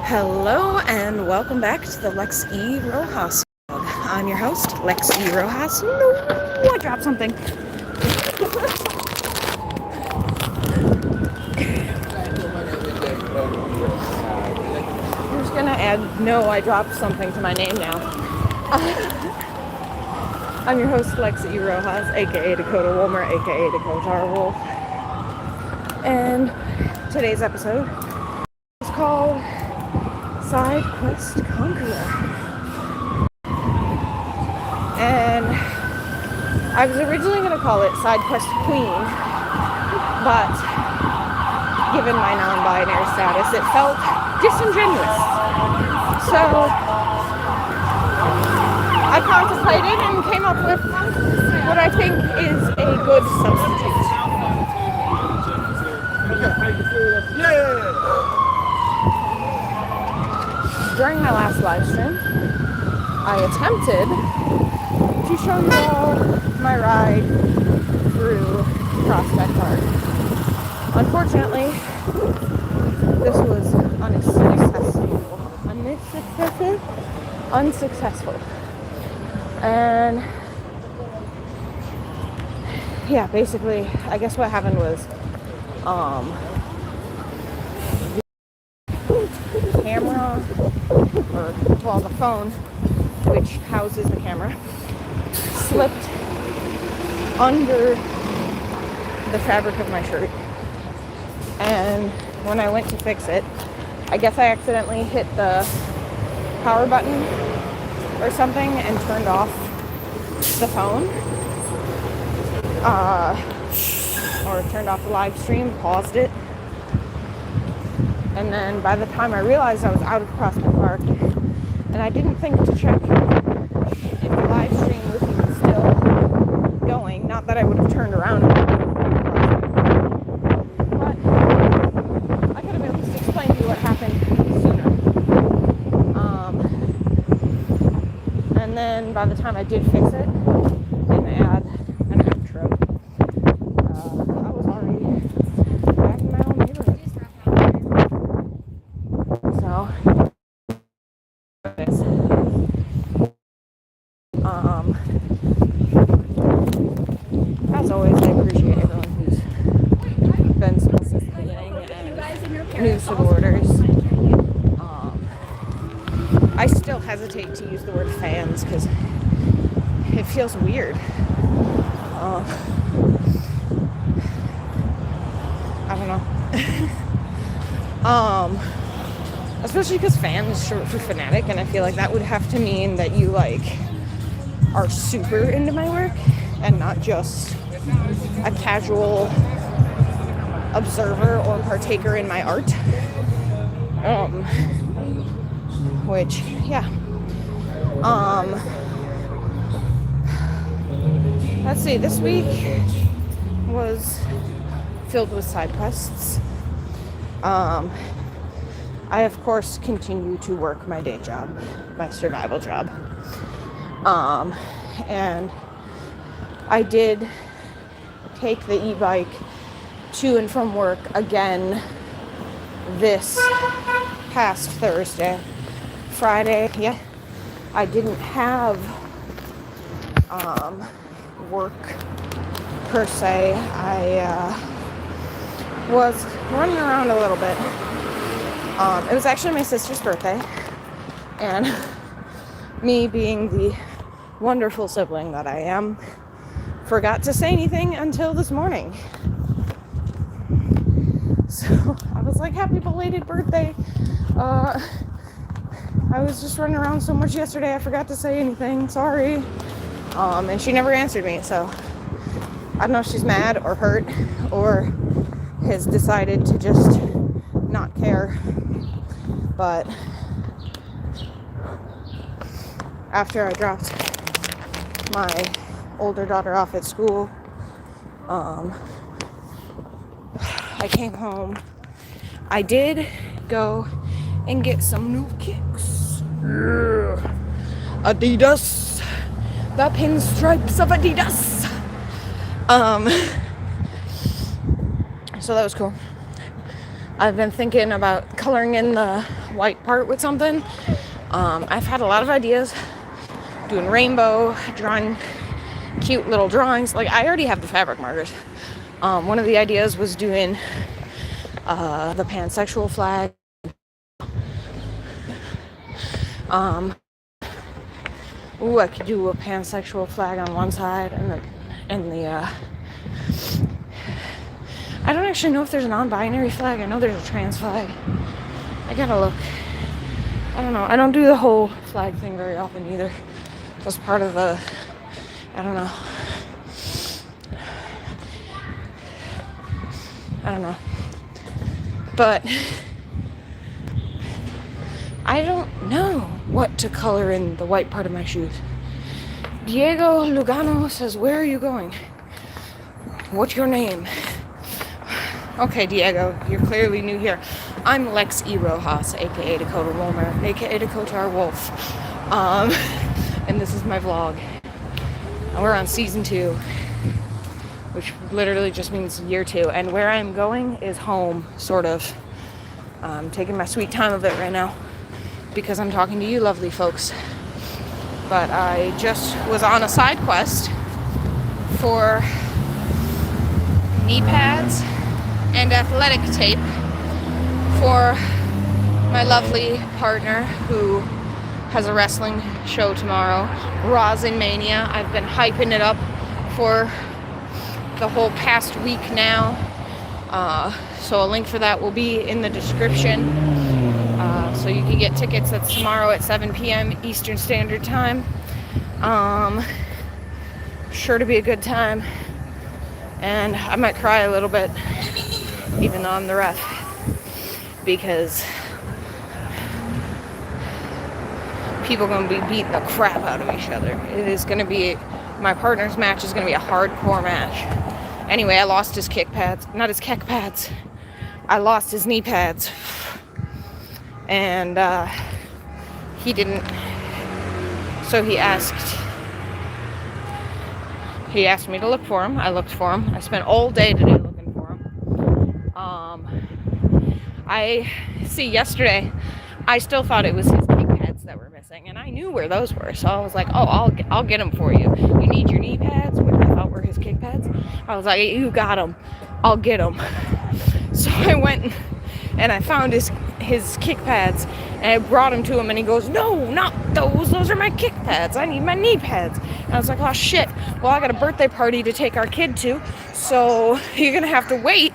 Hello and welcome back to the Lex E. Rojas vlog. I'm your host, Lex E. Rojas. No, I dropped something. I'm just gonna add no, I dropped something to my name now. I'm your host, Lex E. Rojas, aka Dakota Wolmer, aka Dakota Wolf. And today's episode is called Side Quest Conqueror. And I was originally going to call it Side Quest Queen, but given my non-binary status, it felt disingenuous. So I contemplated and came up with what I think is a good substitute. During my last live stream, I attempted to show you all my ride through Prospect Park. Unfortunately, this was unsuccessful. And yeah, basically, I guess what happened was the camera, or the phone, which houses the camera, slipped under the fabric of my shirt. And when I went to fix it, I guess I accidentally hit the power button or something and turned off the phone. Or turned off the live stream, paused it. And then by the time I realized I was out of Prospect Park, and I didn't think to check if the live stream was even still going. Not that I would have turned around. But I could have at least explained to you what happened sooner. And then by the time I did fix it and add an outro, I was already back in my own neighborhood. So as always, I appreciate everyone who's been since the beginning and new supporters. I still hesitate to use the word fans because it feels weird. I don't know. Especially because fan is short for fanatic, and I feel like that would have to mean that you are super into my work and not just a casual observer or partaker in my art. Which, yeah. Let's see, this week was filled with side quests. I, of course, continue to work my day job, my survival job. And I did take the e-bike to and from work again this past Thursday. Friday, yeah, I didn't have work per se. I was running around a little bit. It was actually my sister's birthday, and me being the wonderful sibling that I am, forgot to say anything until this morning. So I was like, happy belated birthday. I was just running around so much yesterday, I forgot to say anything, sorry. And she never answered me, so I don't know if she's mad or hurt or has decided to just not care. But after I dropped my older daughter off at school, I came home. I did go and get some new kicks. Yeah. Adidas. The pinstripes of Adidas. So that was cool. I've been thinking about coloring in the white part with something. I've had a lot of ideas, doing rainbow, drawing cute little drawings. Like, I already have the fabric markers. One of the ideas was doing the pansexual flag. I could do a pansexual flag on one side and the I don't actually know if there's a non-binary flag. I know there's a trans flag. I gotta look. I don't know. I don't do the whole flag thing very often either. That's part of the, I don't know. But I don't know what to color in the white part of my shoes. Diego Lugano says, where are you going? What's your name? Okay, Diego, you're clearly new here. I'm Lex E. Rojas, aka Dakota Wolmer, aka Dakota Wolf. And this is my vlog. And we're on season 2, which literally just means year 2. And where I'm going is home, sort of. I'm taking my sweet time of it right now because I'm talking to you lovely folks. But I just was on a side quest for knee pads and athletic tape for my lovely partner who has a wrestling show tomorrow, Rojas Mania. I've been hyping it up for the whole past week now. So a link for that will be in the description. So you can get tickets. That's tomorrow at 7 p.m. Eastern Standard Time. Sure to be a good time. And I might cry a little bit, even though I'm the ref, because people are going to be beating the crap out of each other. It is going to be, my partner's match is going to be a hardcore match. Anyway, I lost his kick pads, not his kick pads. I lost his knee pads. And he didn't, so he asked me to look for him. I looked for him. I spent all day today looking for him. Yesterday, I still thought it was his kick pads that were missing, and I knew where those were. So I was like, oh, I'll get them for you. You need your knee pads, which I thought were his kick pads. I was like, you got them. I'll get them. So I went and I found his kick pads, and I brought him to him, and he goes, no, not those. Those are my kick pads. I need my knee pads. And I was like, oh, shit. Well, I got a birthday party to take our kid to, so you're going to have to wait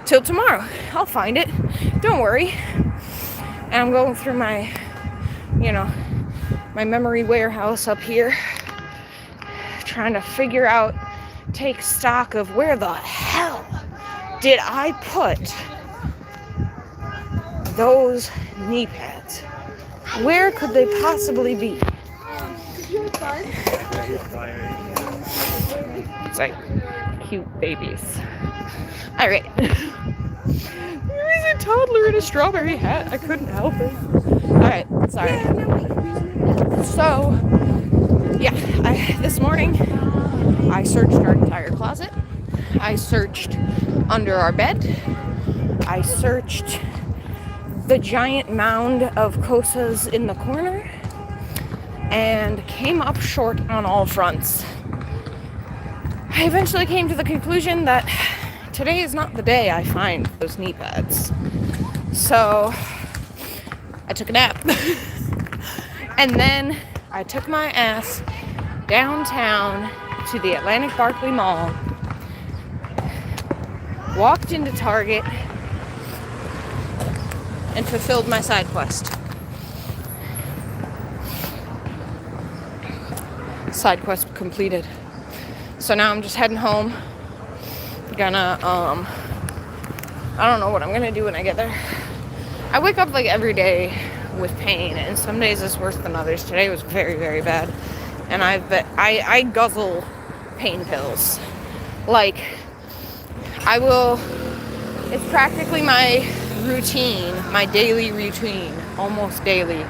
till tomorrow. I'll find it. Don't worry. And I'm going through my memory warehouse up here, trying to figure out, take stock of where the hell did I put those knee pads? Where could they possibly be? It's like cute babies. All right. There is a toddler in a strawberry hat. I couldn't help it. All right, sorry. So, yeah, this morning I searched our entire closet. I searched under our bed. I searched the giant mound of kosas in the corner and came up short on all fronts. I eventually came to the conclusion that today is not the day I find those knee pads. So I took a nap. And then I took my ass downtown to the Atlantic Barclay Mall, walked into Target, and fulfilled my side quest. Side quest completed. So now I'm just heading home. Gonna, I don't know what I'm gonna do when I get there. I wake up like every day with pain, and some days it's worse than others. Today was very, very bad. And I guzzle pain pills. Like, it's practically my routine, my daily routine, almost daily,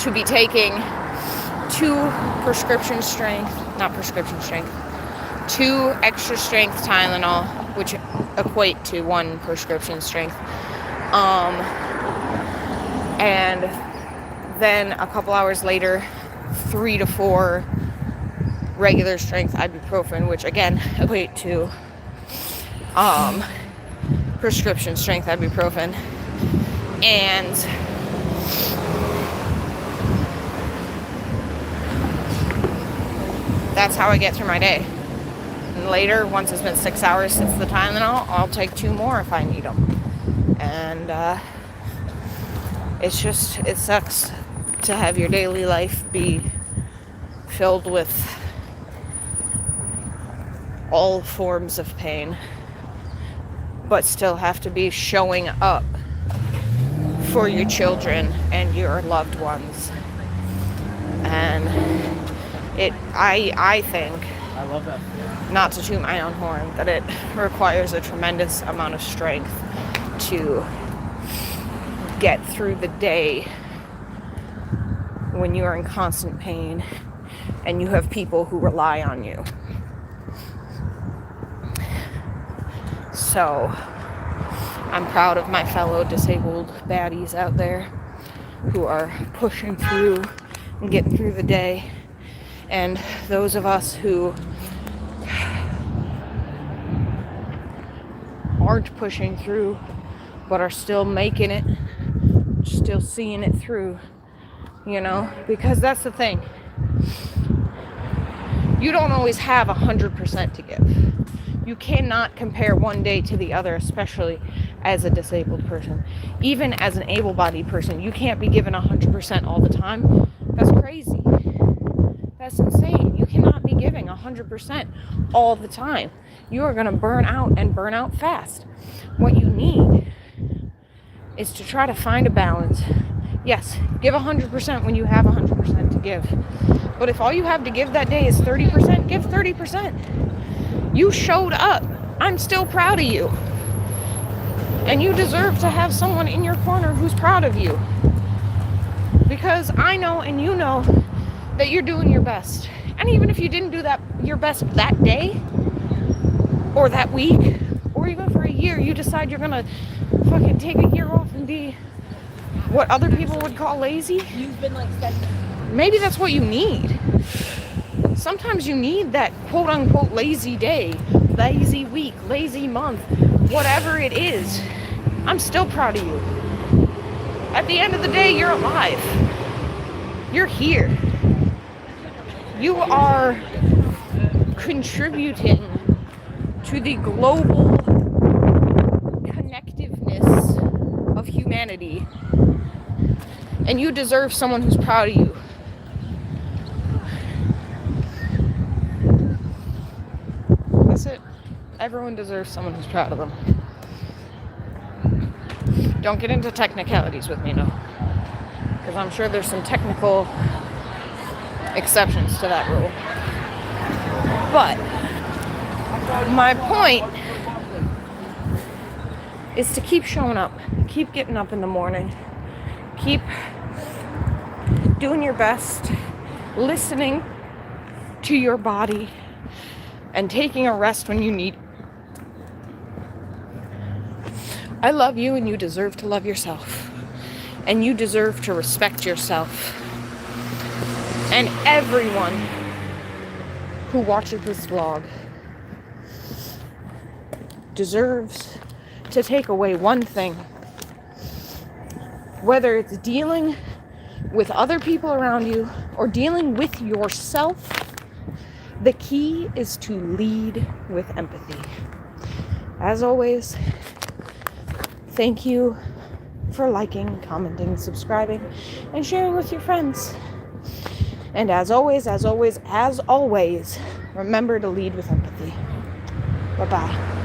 to be taking 2 extra strength Tylenol, which equate to 1 prescription strength. And then a couple hours later, 3 to 4 regular strength ibuprofen, which again equate to prescription strength ibuprofen. And that's how I get through my day. And later, once it's been 6 hours since the time, then I'll take 2 more if I need them. And it sucks to have your daily life be filled with all forms of pain, but still have to be showing up for your children and your loved ones. And I think, I love that. not to toot my own horn, that it requires a tremendous amount of strength to get through the day when you are in constant pain and you have people who rely on you. So I'm proud of my fellow disabled baddies out there who are pushing through and getting through the day. And those of us who aren't pushing through but are still making it, still seeing it through, because that's the thing. You don't always have 100% to give. You cannot compare one day to the other, especially as a disabled person. Even as an able-bodied person, you can't be given 100% all the time. That's crazy. That's insane. You cannot be giving 100% all the time. You are going to burn out and burn out fast. What you need is to try to find a balance. Yes, give 100% when you have 100% to give. But if all you have to give that day is 30%, give 30%. You showed up. I'm still proud of you. And you deserve to have someone in your corner who's proud of you. Because I know and you know that you're doing your best. And even if you didn't do your best that day, or that week, or even for a year, you decide you're gonna fucking take a year off and be what other people would call lazy. You've been Maybe that's what you need. Sometimes you need that quote-unquote lazy day, lazy week, lazy month, whatever it is. I'm still proud of you. At the end of the day, you're alive. You're here. You are contributing to the global connectiveness of humanity. And you deserve someone who's proud of you. That's it. Everyone deserves someone who's proud of them. Don't get into technicalities with me, no. Because I'm sure there's some technical exceptions to that rule. But my point is to keep showing up. Keep getting up in the morning. Keep doing your best. Listening to your body. And taking a rest when you need. I love you and you deserve to love yourself. And you deserve to respect yourself. And everyone who watches this vlog deserves to take away one thing. Whether it's dealing with other people around you or dealing with yourself, the key is to lead with empathy. As always, thank you for liking, commenting, subscribing, and sharing with your friends. And as always, remember to lead with empathy. Bye-bye.